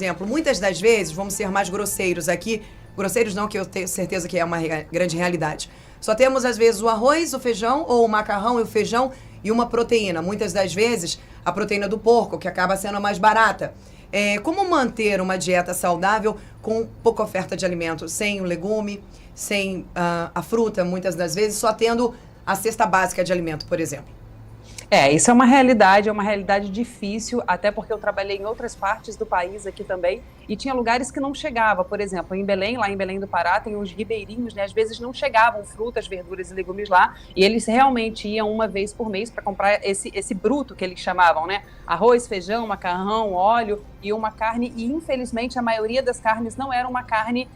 exemplo, muitas das vezes, vamos ser mais grosseiros aqui, grosseiros não, que eu tenho certeza que é uma grande realidade. Só temos, às vezes, o arroz, o feijão, ou o macarrão e o feijão e uma proteína. Muitas das vezes, a proteína do porco, que acaba sendo a mais barata. Como manter uma dieta saudável com pouca oferta de alimentos, sem o legume, sem a fruta, muitas das vezes, só tendo a cesta básica de alimento, por exemplo? Isso é uma realidade difícil, até porque eu trabalhei em outras partes do país aqui também, e tinha lugares que não chegava, por exemplo, em Belém, lá em Belém do Pará, tem os ribeirinhos, né, às vezes não chegavam frutas, verduras e legumes lá, e eles realmente iam uma vez por mês para comprar esse bruto que eles chamavam, né, arroz, feijão, macarrão, óleo e uma carne, e infelizmente a maioria das carnes não era uma carne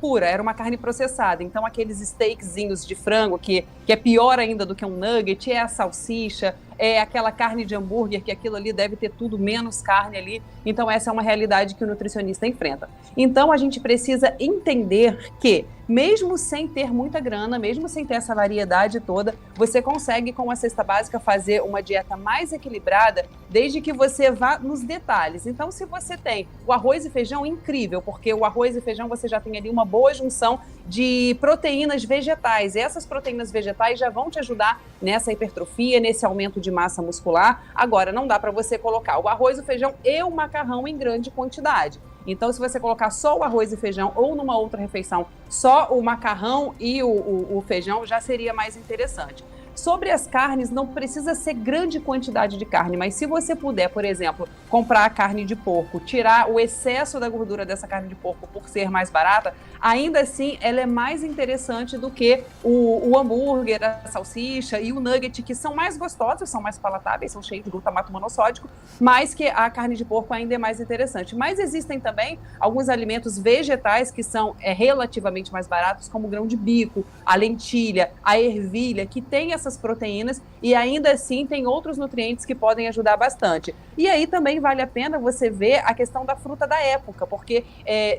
pura, era uma carne processada. Então, aqueles steakzinhos de frango, que é pior ainda do que um nugget, é a salsicha, é aquela carne de hambúrguer, que aquilo ali deve ter tudo menos carne ali. Então, essa é uma realidade que o nutricionista enfrenta. Então, a gente precisa entender que, mesmo sem ter muita grana, mesmo sem ter essa variedade toda, você consegue, com a cesta básica, fazer uma dieta mais equilibrada, desde que você vá nos detalhes. Então, se você tem o arroz e feijão, incrível, porque o arroz e feijão você já tem ali uma boa junção de proteínas vegetais. E essas proteínas vegetais já vão te ajudar nessa hipertrofia, nesse aumento de massa muscular. Agora, não dá para você colocar o arroz, o feijão e o macarrão em grande quantidade. Então, se você colocar só o arroz e feijão ou numa outra refeição, só o macarrão e o feijão, já seria mais interessante. Sobre as carnes, não precisa ser grande quantidade de carne, mas se você puder, por exemplo, comprar a carne de porco, tirar o excesso da gordura dessa carne de porco por ser mais barata, ainda assim ela é mais interessante do que o hambúrguer, a salsicha e o nugget, que são mais gostosos, são mais palatáveis, são cheios de glutamato monossódico, mas que a carne de porco ainda é mais interessante. Mas existem também alguns alimentos vegetais que são relativamente mais baratos, como o grão de bico, a lentilha, a ervilha, que tem essas proteínas e ainda assim tem outros nutrientes que podem ajudar bastante. E aí também vale a pena você ver a questão da fruta da época, porque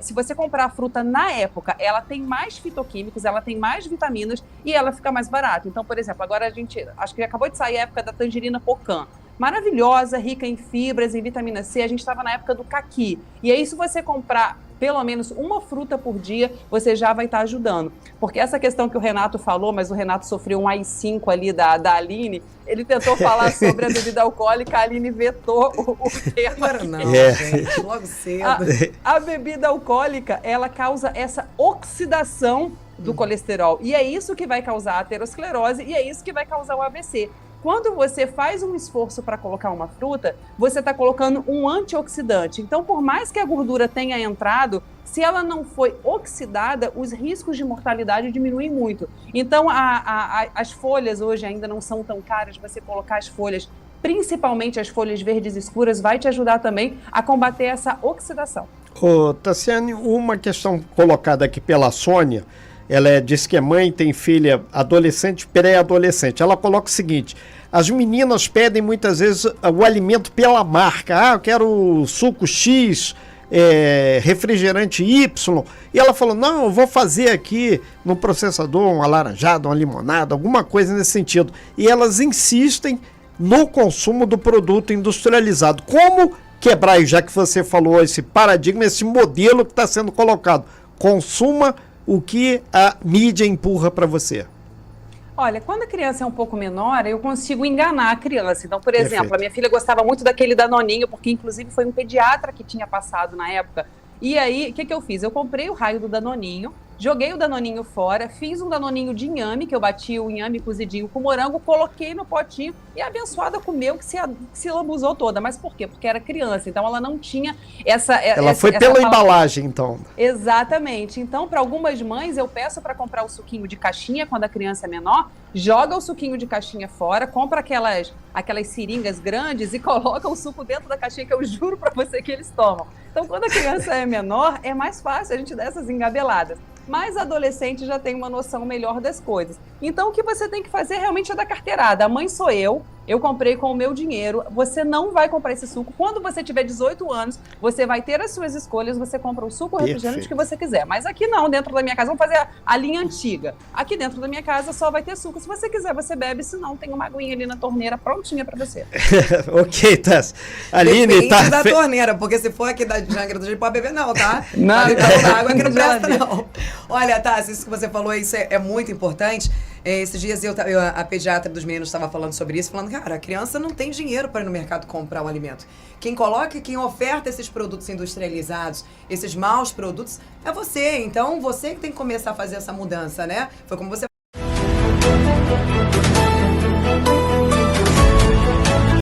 se você comprar a fruta na época, ela tem mais fitoquímicos, ela tem mais vitaminas e ela fica mais barata. Então, por exemplo, agora acho que acabou de sair a época da tangerina pocã. Maravilhosa, rica em fibras, em vitamina C, a gente estava na época do caqui. E aí, se você comprar pelo menos uma fruta por dia, você já vai estar ajudando. Porque essa questão que o Renato falou, mas o Renato sofreu um AI-5 ali da Aline, ele tentou falar sobre a bebida alcoólica, a Aline vetou o termo. Agora não, gente, logo cedo. A bebida alcoólica, ela causa essa oxidação do colesterol. E é isso que vai causar a aterosclerose e é isso que vai causar o AVC. Quando você faz um esforço para colocar uma fruta, você está colocando um antioxidante. Então, por mais que a gordura tenha entrado, se ela não foi oxidada, os riscos de mortalidade diminuem muito. Então, as folhas hoje ainda não são tão caras. Você colocar as folhas, principalmente as folhas verdes escuras, vai te ajudar também a combater essa oxidação. Tassiane, uma questão colocada aqui pela Sônia, ela diz que é mãe, tem filha adolescente, pré-adolescente. Ela coloca o seguinte: as meninas pedem muitas vezes o alimento pela marca. Eu quero suco X, refrigerante Y. E ela falou, não, eu vou fazer aqui no processador um alaranjado, uma limonada, alguma coisa nesse sentido. E elas insistem no consumo do produto industrializado. Como quebrar, já que você falou, esse paradigma, esse modelo que está sendo colocado? Consuma o que a mídia empurra para você. Olha, quando a criança é um pouco menor, eu consigo enganar a criança. Então, por exemplo, a minha filha gostava muito daquele Danoninho, porque inclusive foi um pediatra que tinha passado na época. E aí, o que eu fiz? Eu comprei o raio do Danoninho, joguei o Danoninho fora, fiz um Danoninho de inhame, que eu bati o inhame cozidinho com morango, coloquei no potinho e a abençoada comeu, que se lambuzou toda. Mas por quê? Porque era criança, então ela não tinha Ela foi pela embalagem, então. Exatamente. Então, para algumas mães, eu peço para comprar o suquinho de caixinha quando a criança é menor, joga o suquinho de caixinha fora, compra aquelas seringas grandes e coloca o suco dentro da caixinha, que eu juro para você que eles tomam. Então, quando a criança é menor, é mais fácil a gente dar essas engabeladas. Mas adolescente já tem uma noção melhor das coisas. Então, o que você tem que fazer realmente é dar carteirada. A mãe sou eu, Eu comprei com o meu dinheiro. Você não vai comprar esse suco. Quando você tiver 18 anos, você vai ter as suas escolhas, você compra o suco ou refrigerante que você quiser. Mas aqui não, dentro da minha casa, vamos fazer a linha antiga. Aqui dentro da minha casa só vai ter suco. Se você quiser, você bebe, se não, tem uma aguinha ali na torneira prontinha pra você. Ok, Tassi. Aline, Depende da torneira, porque se for aqui da Jangra do Jeito, pode beber não, tá? Não, Pode beber água que não presta geladeira. não. Olha, Tassi, isso que você falou, isso é muito importante. Esses dias a pediatra dos meninos estava falando sobre isso, falando, cara, a criança não tem dinheiro para ir no mercado comprar um alimento. Quem coloca, quem oferta esses produtos industrializados, esses maus produtos, é você. Então, você que tem que começar a fazer essa mudança, né? Foi como você